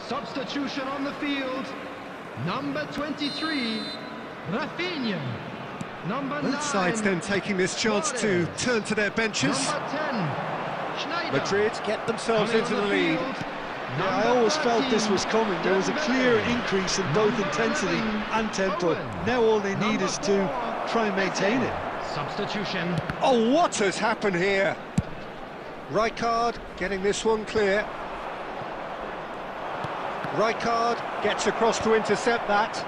Speaker 3: Substitution on the field. Number 23, Rafinha. Number 9,
Speaker 1: Both sides then taking this chance to turn to their benches.
Speaker 3: Number 10, Schneider.
Speaker 1: Madrid get themselves
Speaker 3: Coming
Speaker 1: into
Speaker 3: on
Speaker 1: the lead.
Speaker 3: field,
Speaker 2: Yeah, I
Speaker 3: number
Speaker 2: always felt
Speaker 3: 13,
Speaker 2: this was coming. There was a clear
Speaker 3: Dembele.
Speaker 2: increase in both
Speaker 3: Number
Speaker 2: intensity
Speaker 3: 11,
Speaker 2: and tempo.
Speaker 3: Owen.
Speaker 2: Now all they need
Speaker 3: Number
Speaker 2: is to
Speaker 3: 4,
Speaker 2: try and maintain it.
Speaker 3: Substitution.
Speaker 1: Oh, what has happened here? Rijkaard getting this one clear. Rijkaard gets across to intercept that.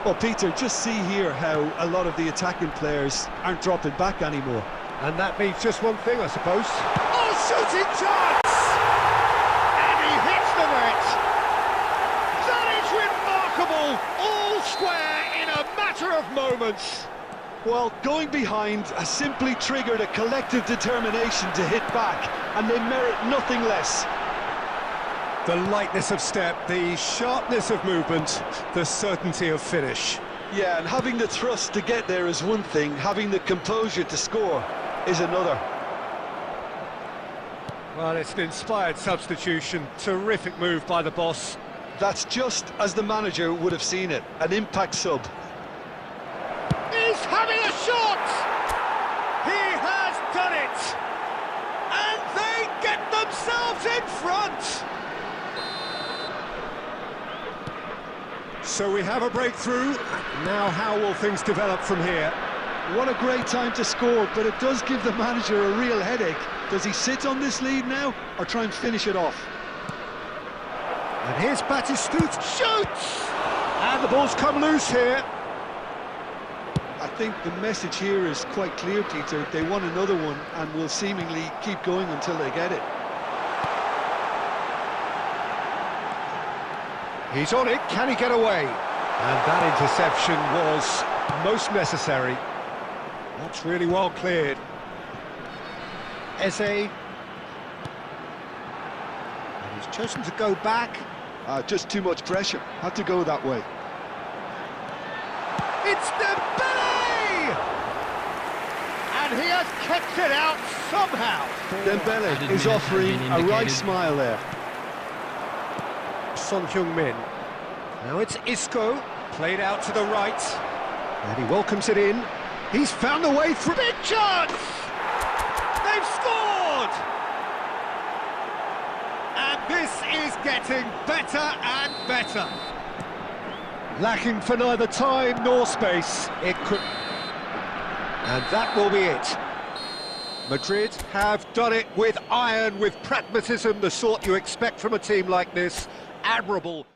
Speaker 2: Well, Peter, just see here how a lot of the attacking players aren't dropping back anymore.
Speaker 1: And that means just one thing, I suppose. Oh, shooting chance! And he hits the net! That is remarkable! All square in a matter of moments.
Speaker 2: Well, going behind has simply triggered a collective determination to hit back, and they merit nothing less.
Speaker 1: The lightness of step, the sharpness of movement, the certainty of finish.
Speaker 2: Yeah, and having the thrust to get there is one thing, having the composure to score is another.
Speaker 1: Well, it's an inspired substitution, terrific move by the boss.
Speaker 2: That's just as the manager would have seen it, an impact sub.
Speaker 1: He's having a shot! He has done it! And they get themselves in front! So we have a breakthrough. Now how will things develop from here?
Speaker 2: What a great time to score, but it does give the manager a real headache. Does he sit on this lead now, or try and finish it off?
Speaker 1: And here's Batistuta, shoots! And the ball's come loose here.
Speaker 2: I think the message here is quite clear, Peter. They want another one and will seemingly keep going until they get it.
Speaker 1: He's on it, can he get away? And that interception was most necessary. That's really well cleared. Eze. And he's chosen to go back.
Speaker 2: Just too much pressure. Had to go that way.
Speaker 1: It's Dembele! And he has kept it out somehow.
Speaker 2: Dembele is offering a right smile there.
Speaker 1: Son Heung-min. Now it's Isco, played out to the right. And he welcomes it in. He's found the way through. Big chance! They've scored! And this is getting better and better. Lacking for neither time nor space. It could... And that will be it. Madrid have done it with iron, with pragmatism, the sort you expect from a team like this. Admirable.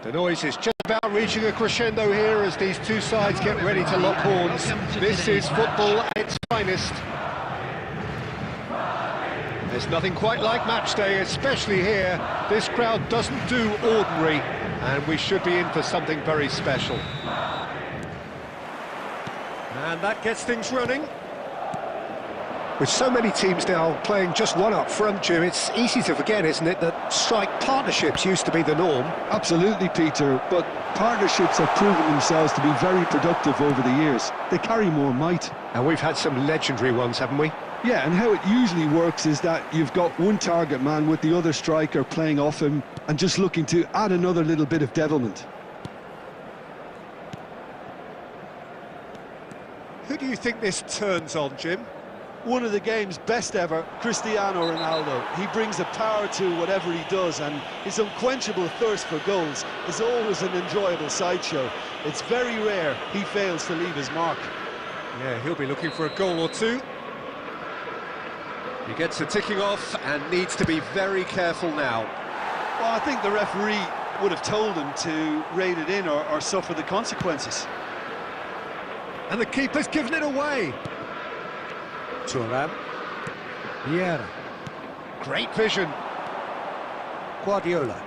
Speaker 1: The noise is just about reaching a crescendo here as these two sides get ready to lock horns. This is football at its finest. There's nothing quite like match day, especially here. This crowd doesn't do ordinary, and we should be in for something very special. And that gets things running. With so many teams now playing just one up front, Jim, it's easy to forget, isn't it, that strike partnerships used to be the norm?
Speaker 2: Absolutely, Peter, but partnerships have proven themselves to be very productive over the years. They carry more might.
Speaker 1: And we've had some legendary ones, haven't we?
Speaker 2: Yeah, and how it usually works is that you've got one target man with the other striker playing off him and just looking to add another little bit of devilment.
Speaker 1: Who do you think this turns on, Jim?
Speaker 2: One of the game's best ever, Cristiano Ronaldo. He brings a power to whatever he does, and his unquenchable thirst for goals is always an enjoyable sideshow. It's very rare he fails to leave his mark.
Speaker 1: Yeah, he'll be looking for a goal or two. He gets a ticking off and needs to be very careful now.
Speaker 2: Well, I think the referee would have told him to rate it in or suffer the consequences.
Speaker 1: And the keeper's given it away. Thuram. Vieira. Great vision. Guardiola.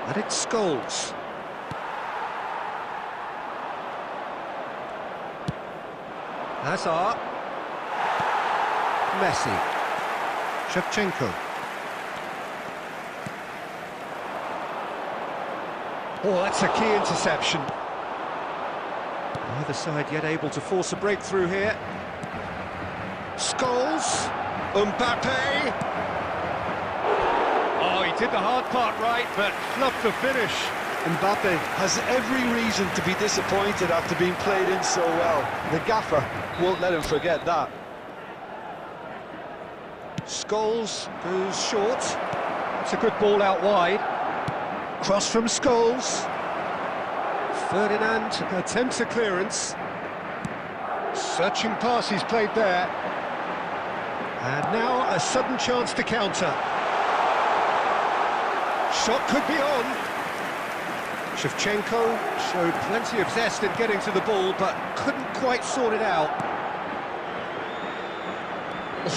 Speaker 1: And it's Scholes. Hazard. Messi. Shevchenko. Oh, that's a key interception. Neither side yet able to force a breakthrough here. Scholes. Mbappe. Oh, he did the hard part right, but flubbed the finish.
Speaker 2: Mbappe has every reason to be disappointed after being played in so well. The gaffer won't let him forget that.
Speaker 1: Scholes goes short. It's a good ball out wide. Cross from Scholes. Ferdinand attempts a clearance. Searching pass he's played there. And now a sudden chance to counter. Shot could be on. Shevchenko showed plenty of zest in getting to the ball, but couldn't quite sort it out.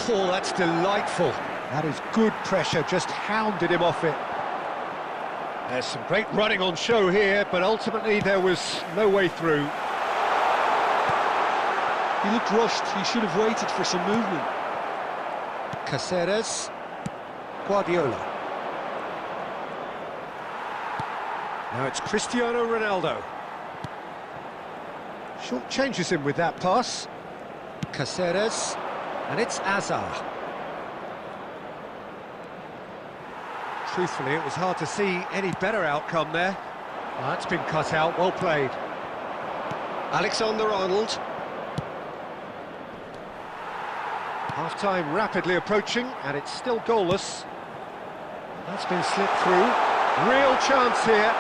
Speaker 1: Oh, that's delightful. That is good pressure, just hounded him off it. There's some great running on show here, but ultimately there was no way through.
Speaker 2: He looked rushed. He should have waited for some movement.
Speaker 1: Caceres. Guardiola. Now it's Cristiano Ronaldo. Short changes him with that pass. Caceres. And it's Hazard. Truthfully, it was hard to see any better outcome there. Well, that's been cut out, well played. Alexander-Arnold. Half-time rapidly approaching, and it's still goalless. That's been slipped through. Real chance here.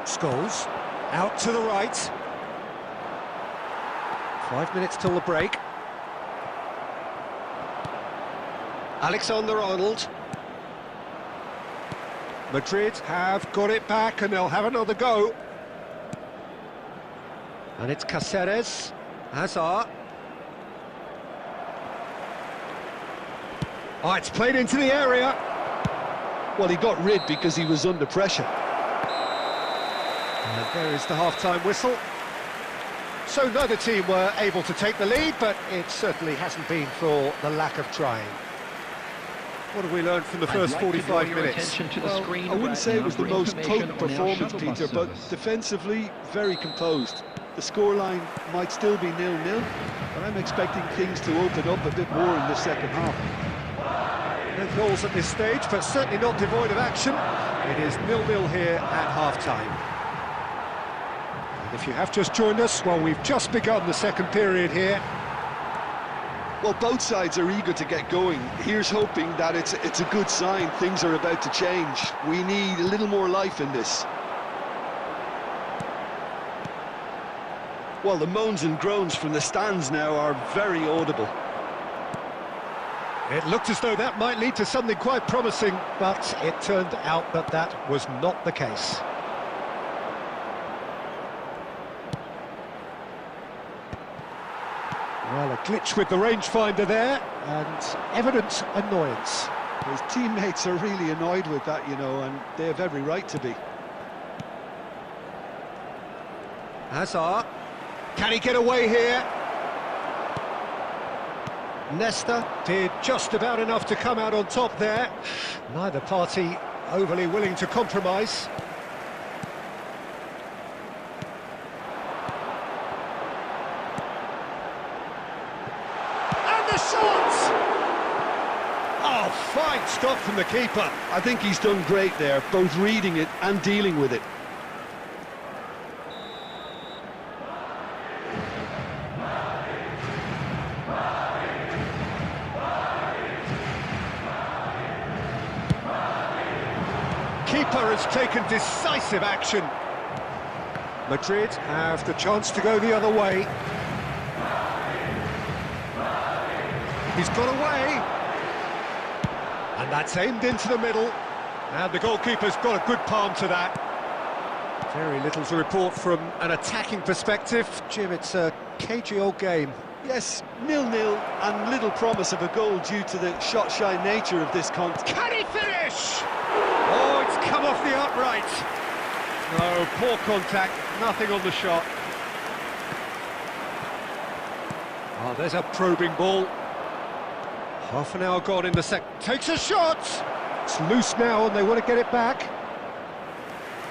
Speaker 1: Scholes, out to the right. 5 minutes till the break. Alexander-Arnold. Madrid have got it back and they'll have another go. And it's Caceres. Hazard. Oh, it's played into the area.
Speaker 2: Well, he got rid because he was under pressure.
Speaker 1: And there is the half-time whistle. So neither team were able to take the lead, but it certainly hasn't been for the lack of trying. What have we learned from the first 45 minutes?
Speaker 2: Well, I wouldn't say it was the most potent performance, Peter, but defensively, very composed. The scoreline might still be 0-0, but I'm expecting things to open up a bit more in the second half.
Speaker 1: No goals at this stage, but certainly not devoid of action. It is 0-0 here at half-time. And if you have just joined us, well, we've just begun the second period here.
Speaker 2: Well, both sides are eager to get going. Here's hoping that it's a good sign. Things are about to change. We need a little more life in this. Well, the moans and groans from the stands now are very audible.
Speaker 1: It looked as though that might lead to something quite promising, but it turned out that that was not the case. Well, a glitch with the rangefinder there, and evident annoyance.
Speaker 2: His teammates are really annoyed with that, you know, and they have every right to be.
Speaker 1: Hazard, can he get away here? Nesta did just about enough to come out on top there. Neither party overly willing to compromise. And the shot! Oh, fine stop from the keeper.
Speaker 2: I think he's done great there, both reading it and dealing with it.
Speaker 1: Keeper has taken decisive action. Madrid have the chance to go the other way. He's got away. And that's aimed into the middle. And the goalkeeper's got a good palm to that. Very little to report from an attacking perspective. Jim, it's a cagey old game.
Speaker 2: Yes, 0-0 and little promise of a goal due to the shot-shy nature of this contest.
Speaker 1: Can he finish? Oh, it's come off the upright. No, poor contact, nothing on the shot. Oh, there's a probing ball. Half an hour gone in the second. Takes a shot! It's loose now and they want to get it back.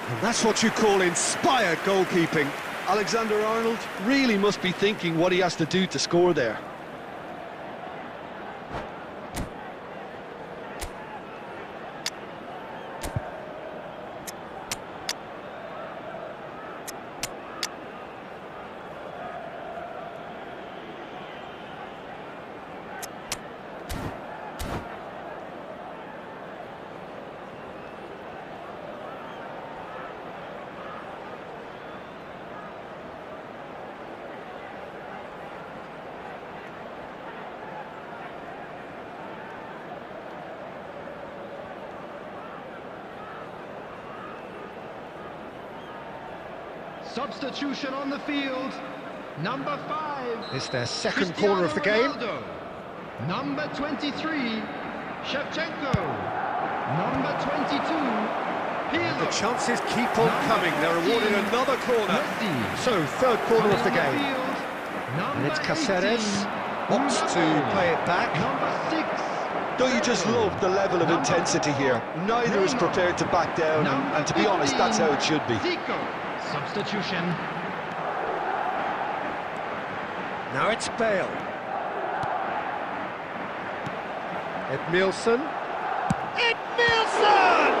Speaker 1: And that's what you call inspired goalkeeping.
Speaker 2: Alexander-Arnold really must be thinking what he has to do to score there.
Speaker 3: Substitution on the field. Number 5.
Speaker 1: It's their second corner of the game.
Speaker 3: Ronaldo. Number 23, Shevchenko. Number 22, Pirlo.
Speaker 1: The chances keep on coming. They're awarded another corner. So, third corner of the game. And it's Caceres. Wants to play it back.
Speaker 3: Number 6.
Speaker 2: Don't you just love the level of intensity here? Neither is prepared to back down, and to be honest, that's how it should be.
Speaker 3: Substitution.
Speaker 1: Now it's Bale. Edmilson. Edmilson!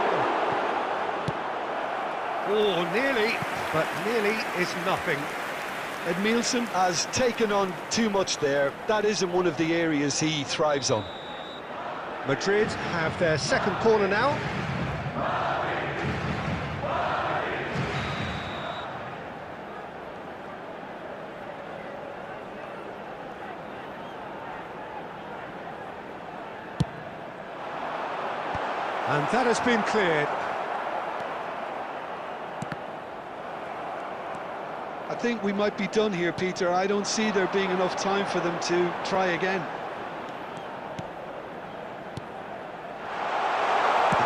Speaker 1: Oh, nearly, but nearly is nothing.
Speaker 2: Edmilson has taken on too much there. That isn't one of the areas he thrives on.
Speaker 1: Madrid have their second corner now. And that has been cleared.
Speaker 2: I think we might be done here, Peter. I don't see there being enough time for them to try again.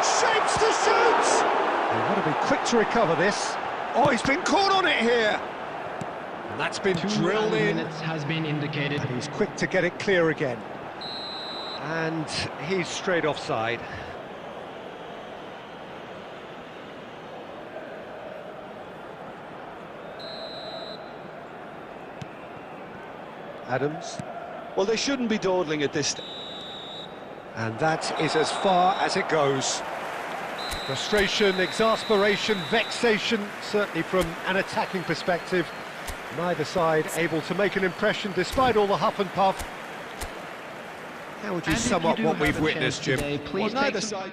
Speaker 1: Shapes to shoot! They want to be quick to recover this. Oh, he's been caught on it here! And that's been drilled in.
Speaker 3: 2 minutes has been indicated.
Speaker 1: And he's quick to get it clear again. And he's straight offside. Adams.
Speaker 2: Well, they shouldn't be dawdling at this stage.
Speaker 1: And that is as far as it goes. Frustration, exasperation, vexation, certainly from an attacking perspective. Neither side able to make an impression despite all the huff and puff. How would you sum up what we've witnessed, Jim?
Speaker 3: Today,
Speaker 2: Well, neither side...